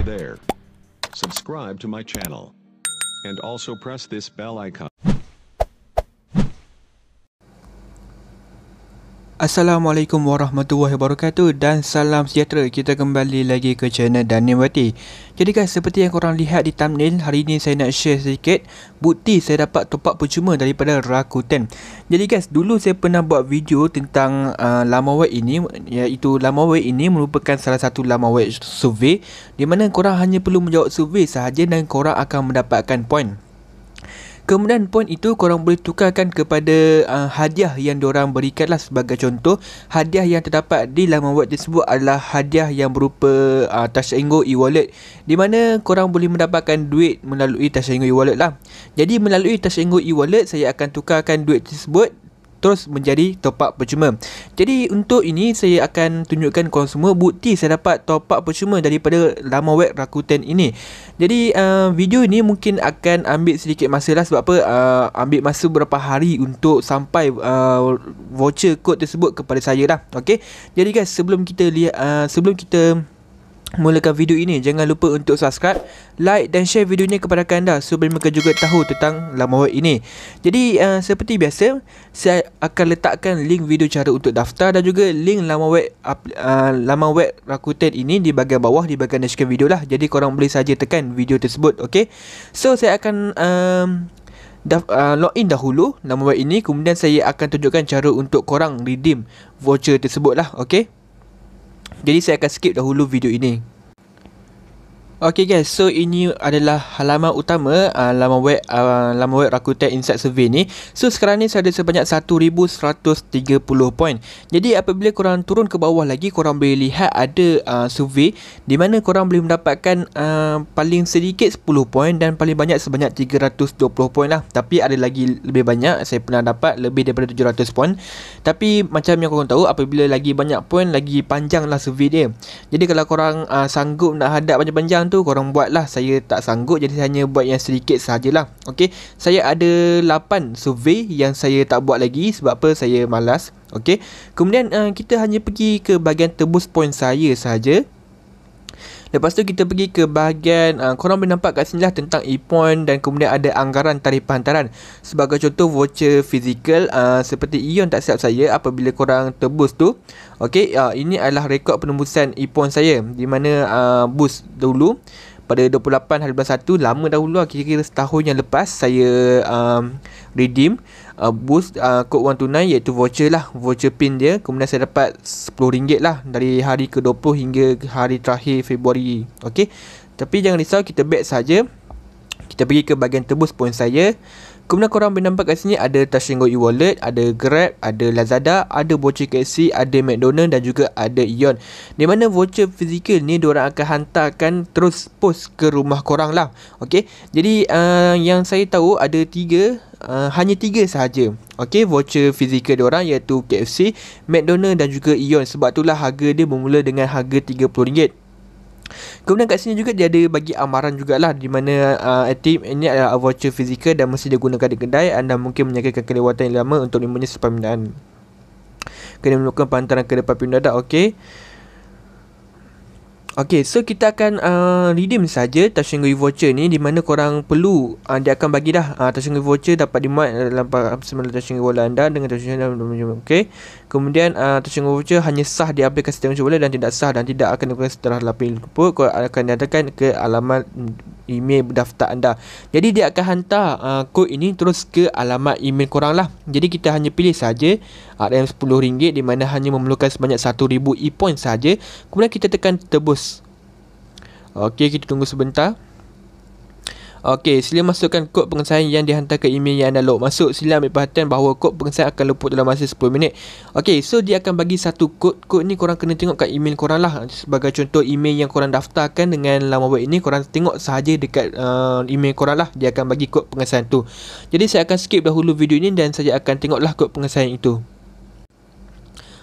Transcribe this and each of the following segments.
there. Subscribe to my channel. And also press this bell icon. Assalamualaikum warahmatullahi wabarakatuh dan salam sejahtera. Kita kembali lagi ke channel Daniwati. Jadi guys, seperti yang korang lihat di thumbnail, hari ni saya nak share sedikit bukti saya dapat top up percuma daripada Rakuten. Jadi guys, dulu saya pernah buat video tentang laman web ini, iaitu laman web ini merupakan salah satu laman web survey di mana korang hanya perlu menjawab survey sahaja dan korang akan mendapatkan poin. Kemudian poin itu korang boleh tukarkan kepada hadiah yang diorang berikan lah. Sebagai contoh, hadiah yang terdapat di laman web tersebut adalah hadiah yang berupa Touch 'n Go e-wallet, di mana korang boleh mendapatkan duit melalui Touch 'n Go e-wallet lah. Jadi melalui Touch 'n Go e-wallet, saya akan tukarkan duit tersebut terus menjadi top up percuma. Jadi untuk ini saya akan tunjukkan korang semua bukti saya dapat top up percuma daripada laman web Rakuten ini. Jadi video ini mungkin akan ambil sedikit masa lah. Sebab apa? Ambil masa berapa hari untuk sampai voucher code tersebut kepada saya lah. Okay. Jadi guys, sebelum kita mulakan video ini, jangan lupa untuk subscribe, like dan share video ini kepada anda supaya mereka juga tahu tentang laman web ini. Jadi seperti biasa, saya akan letakkan link video cara untuk daftar dan juga link laman web Rakuten ini di bahagian bawah, di bahagian deskripsi video lah. Jadi korang boleh saja tekan video tersebut. Okay. So saya akan login dahulu laman web ini, kemudian saya akan tunjukkan cara untuk korang redeem voucher tersebut lah. Okay. Jadi saya akan skip dahulu video ini. Okay guys, so ini adalah halaman utama laman web Rakuten Insight Survey ni. So sekarang ni saya ada sebanyak 1130 poin. Jadi apabila korang turun ke bawah lagi, korang boleh lihat ada survey di mana korang boleh mendapatkan paling sedikit 10 poin dan paling banyak sebanyak 320 poin lah. Tapi ada lagi lebih banyak, saya pernah dapat lebih daripada 700 poin. Tapi macam yang korang tahu, apabila lagi banyak poin, lagi panjang lah survey dia. Jadi kalau korang sanggup nak hadap panjang-panjang tu, korang buat lah. Saya tak sanggup, jadi saya hanya buat yang sedikit sahajalah. Okay, saya ada 8 survey yang saya tak buat lagi. Sebab apa? Saya malas. Okay, kemudian kita hanya pergi ke bahagian tebus poin saya sahaja. Lepas tu kita pergi ke bahagian korang boleh nampak kat sini lah tentang e-point dan kemudian ada anggaran tarikh hantaran. Sebagai contoh, voucher fizikal seperti Ion tak silap saya, apabila korang tebus tu, okay, ini adalah rekod penembusan e-point saya, di mana boost dulu pada 28 hari bulan 1, lama dahulu lah, kira-kira setahun yang lepas saya redeem boost kod 1 tunai, iaitu voucher lah, voucher pin dia. Kemudian saya dapat RM10 lah dari hari ke-20 hingga hari terakhir Februari. Okay, tapi jangan risau, kita back saja. Kita pergi ke bahagian tebus poin saya. Kemudian korang boleh nampak kat sini ada Touch 'n Go e-wallet, ada Grab, ada Lazada, ada voucher KFC, ada McDonald dan juga ada Ion. Di mana voucher fizikal ni diorang akan hantarkan terus post ke rumah korang lah. Okay, jadi yang saya tahu ada hanya 3 sahaja. Okay, voucher fizikal diorang, iaitu KFC, McDonald dan juga Ion. Sebab itulah harga dia bermula dengan harga RM30. Kemudian kat sini juga dia ada bagi amaran jugalah, di mana ini adalah voucher fizikal dan mesti digunakan di kedai. Anda mungkin menyangkakan kelewatan yang lama untuk menyelesaikan pembinaan. Kena melakukan penghantaran ke depan pindah. Okay. Okay, so kita akan redeem saja Touch 'n Go voucher ni, di mana korang perlu dia akan bagi dah Touch 'n Go voucher dapat dimuat dalam Touch 'n Go wallet anda dengan Touch 'n Go. Okay. Kemudian Touch 'n Go voucher hanya sah di aplikasi Touch 'n Go wallet dan tidak sah dan tidak akan digunakan setelah 8 tersebut. Korang akan dihantarkan ke alamat email daftar anda. Jadi dia akan hantar kod ini terus ke alamat email korang lah. Jadi kita hanya pilih saja RM10, di mana hanya memerlukan sebanyak 1000 e-point saja. Kemudian kita tekan tebus. Okey, kita tunggu sebentar. Okey, sila masukkan kod pengesahan yang dihantar ke email yang anda log masuk. Sila ambil perhatian bahawa kod pengesahan akan luput dalam masa 10 minit. Okey, so dia akan bagi satu kod. Kod ni korang kena tengok kat email korang lah. Sebagai contoh, email yang korang daftarkan dengan laman web ini, korang tengok sahaja dekat email korang lah. Dia akan bagi kod pengesahan tu. Jadi saya akan skip dahulu video ini dan saya akan tengoklah kod pengesahan itu.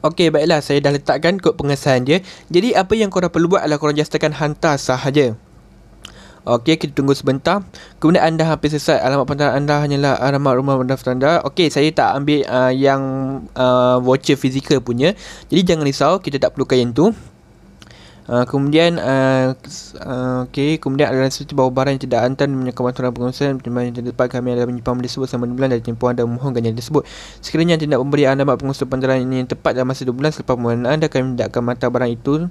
Okey, baiklah, saya dah letakkan kod pengesahan dia. Jadi apa yang korang perlu buat adalah korang just tekan hantar sahaja. Okey, kita tunggu sebentar. Kemudian anda hampir selesai. Alamat penghantaran anda hanyalah alamat rumah pendaftar anda. Okey, saya tak ambil yang voucher fizikal punya. Jadi jangan risau, kita tak perlukan yang tu. Kemudian kemudian adalah seperti bahawa barang yang tidak hantar menyangkut aturan pengurusan yang terdapat kami adalah menyimpan benda tersebut selama 2 bulan dari tempoh anda memohon ganjaran tersebut. Sekiranya tidak memberi anda pengurusan pengeluaran ini yang tepat dalam masa 2 bulan selepas permohonan anda, kami tidak akan menghantar barang itu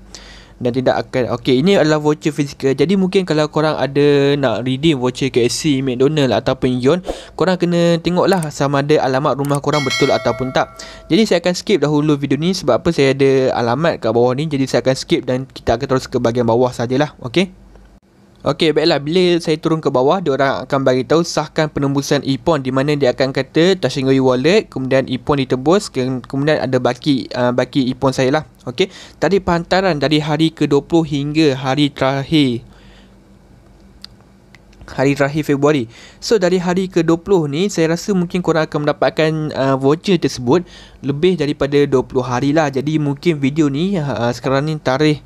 dan tidak akan. Okey, ini adalah voucher fizikal. Jadi mungkin kalau korang ada nak redeem voucher KFC, McDonald ataupun Ion, korang kena tengoklah sama ada alamat rumah korang betul ataupun tak. Jadi saya akan skip dahulu video ni sebab apa, saya ada alamat kat bawah ni. Jadi saya akan skip dan kita akan terus ke bahagian bawah sajalah. Okey. Okey, baiklah, bila saya turun ke bawah, dia orang akan bagi tahu sahkan penembusan e-pon, di mana dia akan kata touch and go e-wallet, kemudian e-pon ditebus, kemudian ada baki e-pon saya lah. Okey, tadi penghantaran dari hari ke-20 hingga hari terakhir Februari. So dari hari ke-20 ni, saya rasa mungkin korang akan mendapatkan voucher tersebut lebih daripada 20 hari lah. Jadi mungkin video ni sekarang ni tarikh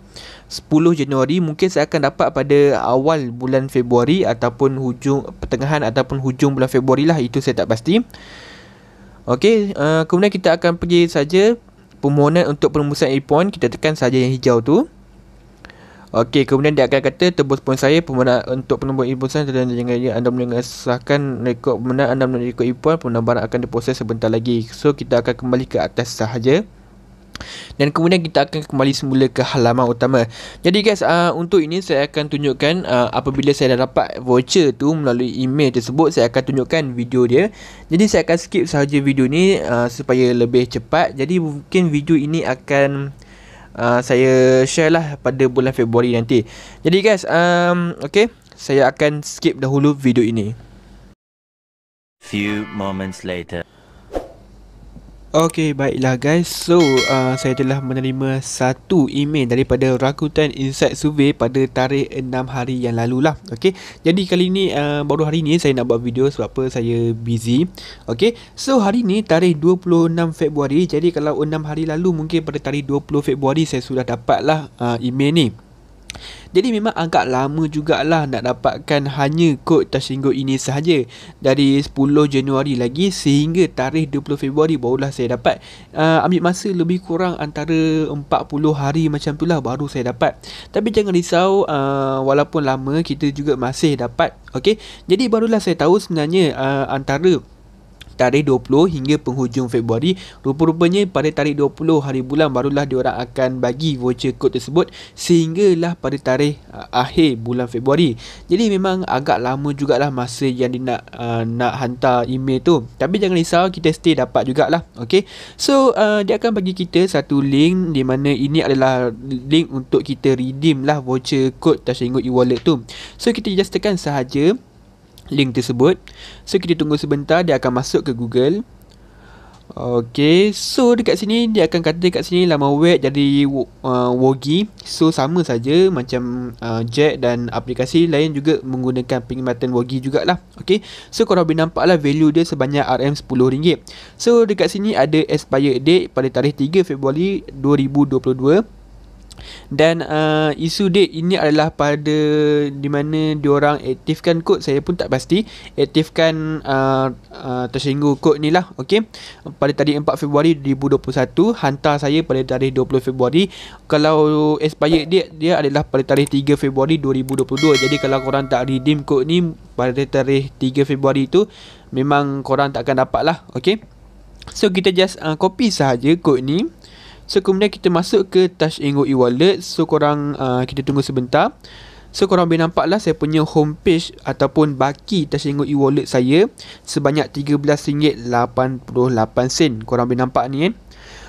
10 Januari, mungkin saya akan dapat pada awal bulan Februari ataupun pertengahan ataupun hujung bulan Februari lah, itu saya tak pasti. Okey, kemudian kita akan pergi saja permohonan untuk penembusan e-pon, kita tekan saja yang hijau tu. Okey, kemudian dia akan kata tebus poin saya, permohonan untuk penembusan e-pon dan jangan anda mengesahkan rekod permohonan anda melalui rekod e-pon, permohonan barang akan diproses sebentar lagi. So kita akan kembali ke atas sahaja. Dan kemudian kita akan kembali semula ke halaman utama. Jadi guys, untuk ini saya akan tunjukkan apabila saya dah dapat voucher tu melalui email tersebut, saya akan tunjukkan video dia. Jadi saya akan skip sahaja video ni supaya lebih cepat. Jadi mungkin video ini akan saya share lah pada bulan Februari nanti. Jadi guys, okay, saya akan skip dahulu video ini. Few moments later. Okey, baiklah guys. So, saya telah menerima satu email daripada Rakuten Insight Survey pada tarikh 6 hari yang lalu lah. Okey, jadi kali ni baru hari ni saya nak buat video sebab apa, saya busy. Okey, so hari ni tarikh 26 Februari. Jadi kalau 6 hari lalu, mungkin pada tarikh 20 Februari saya sudah dapat lah email ni. Jadi memang agak lama jugalah nak dapatkan hanya kod touch and go ini sahaja. Dari 10 Januari lagi sehingga tarikh 20 Februari barulah saya dapat. Ambil masa lebih kurang antara 40 hari macam tu lah baru saya dapat. Tapi jangan risau, walaupun lama kita juga masih dapat. Okey, jadi barulah saya tahu sebenarnya antara tarikh 20 hingga penghujung Februari, rupa-rupanya pada tarikh 20 hari bulan barulah diorang akan bagi voucher kod tersebut sehinggalah pada tarikh akhir bulan Februari. Jadi memang agak lama jugalah masa yang dia nak hantar email tu. Tapi jangan risau, kita stay dapat jugalah. Okay, so dia akan bagi kita satu link di mana ini adalah link untuk kita redeem lah voucher kod touch and go e-wallet tu. So kita just tekan sahaja link tersebut. So kita tunggu sebentar, dia akan masuk ke Google. Okey, so dekat sini dia akan kata dekat sini laman web jadi Wogi. So sama saja macam Jet dan aplikasi lain juga menggunakan perkhidmatan Wogi jugalah. Okey, so korang boleh nampak lah value dia sebanyak RM10. So dekat sini ada expire date pada tarikh 3 Februari 2022. Dan issue date ini adalah pada di mana diorang aktifkan kod, saya pun tak pasti. Aktifkan touch and go kod ni lah. Okey, pada tarikh 4 Februari 2021, hantar saya pada tarikh 20 Februari. Kalau expired date dia adalah pada tarikh 3 Februari 2022. Jadi kalau korang tak redeem kod ni pada tarikh 3 Februari tu, memang korang tak akan dapat lah. Okey, so kita just copy sahaja kod ni. So kemudian kita masuk ke touch and go e-wallet. So korang kita tunggu sebentar. So korang boleh nampak lah saya punya homepage ataupun baki touch and go e-wallet saya sebanyak RM13.88. Korang boleh nampak ni kan.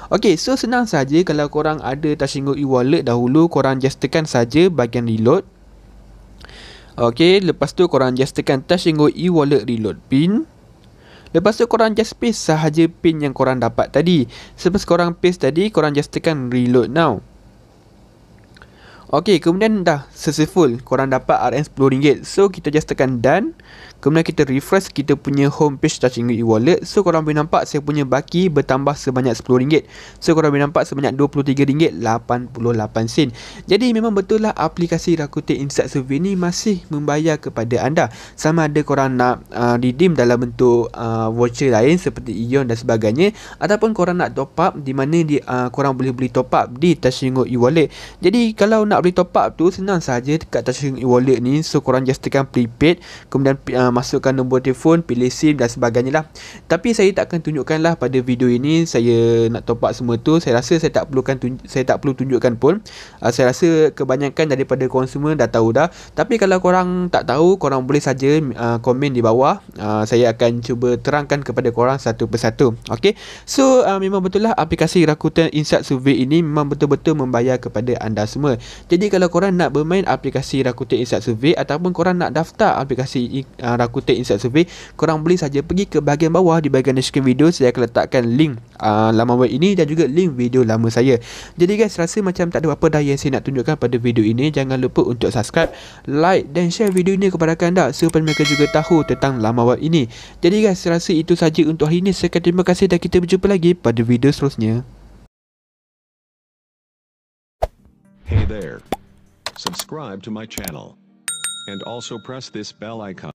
Okay, so senang saja. Kalau korang ada touch and go e-wallet dahulu, korang just tekan saja bahagian reload. Okay, lepas tu korang just tekan touch and go e-wallet reload pin. Lepas tu korang just paste sahaja pin yang korang dapat tadi. Selepas korang paste tadi, korang just tekan reload now. Okey, kemudian dah successful, korang dapat RM10. So kita just tekan done. Kemudian kita refresh kita punya homepage touch and go e-wallet. So korang boleh nampak saya punya baki bertambah sebanyak RM10. So korang boleh nampak sebanyak RM23.88. Jadi memang betul lah aplikasi Rakuten Insight Survey ni masih membayar kepada anda. Sama ada korang nak redeem dalam bentuk voucher lain seperti Ion dan sebagainya, ataupun korang nak top up di mana korang boleh beli top up di touch and go e-wallet. Jadi kalau nak nak beli top up tu senang saja dekat touch e-wallet ni. So korang just tekan prepaid, kemudian masukkan nombor telefon, pilih SIM dan sebagainya lah. Tapi saya tak akan tunjukkan lah pada video ini saya nak top up semua tu. Saya rasa saya tak perlu tunjukkan pun. Saya rasa kebanyakan daripada korang semua dah tahu dah. Tapi kalau korang tak tahu, korang boleh saja komen di bawah. Saya akan cuba terangkan kepada korang satu persatu. Okay, so memang betul lah aplikasi Rakuten Inside Survey ini memang betul-betul membayar kepada anda semua. Jadi kalau korang nak bermain aplikasi Rakuten Inside Survey ataupun korang nak daftar aplikasi Rakuten Inside Survey, korang boleh saja pergi ke bahagian bawah di bahagian description video. Saya akan letakkan link laman web ini dan juga link video lama saya. Jadi guys, rasa macam tak ada apa dah yang saya nak tunjukkan pada video ini. Jangan lupa untuk subscribe, like dan share video ini kepada anda supaya mereka juga tahu tentang laman web ini. Jadi guys, rasa itu saja untuk hari ini. Saya terima kasih dan kita berjumpa lagi pada video seterusnya. Hey there. Subscribe to my channel. And also press this bell icon.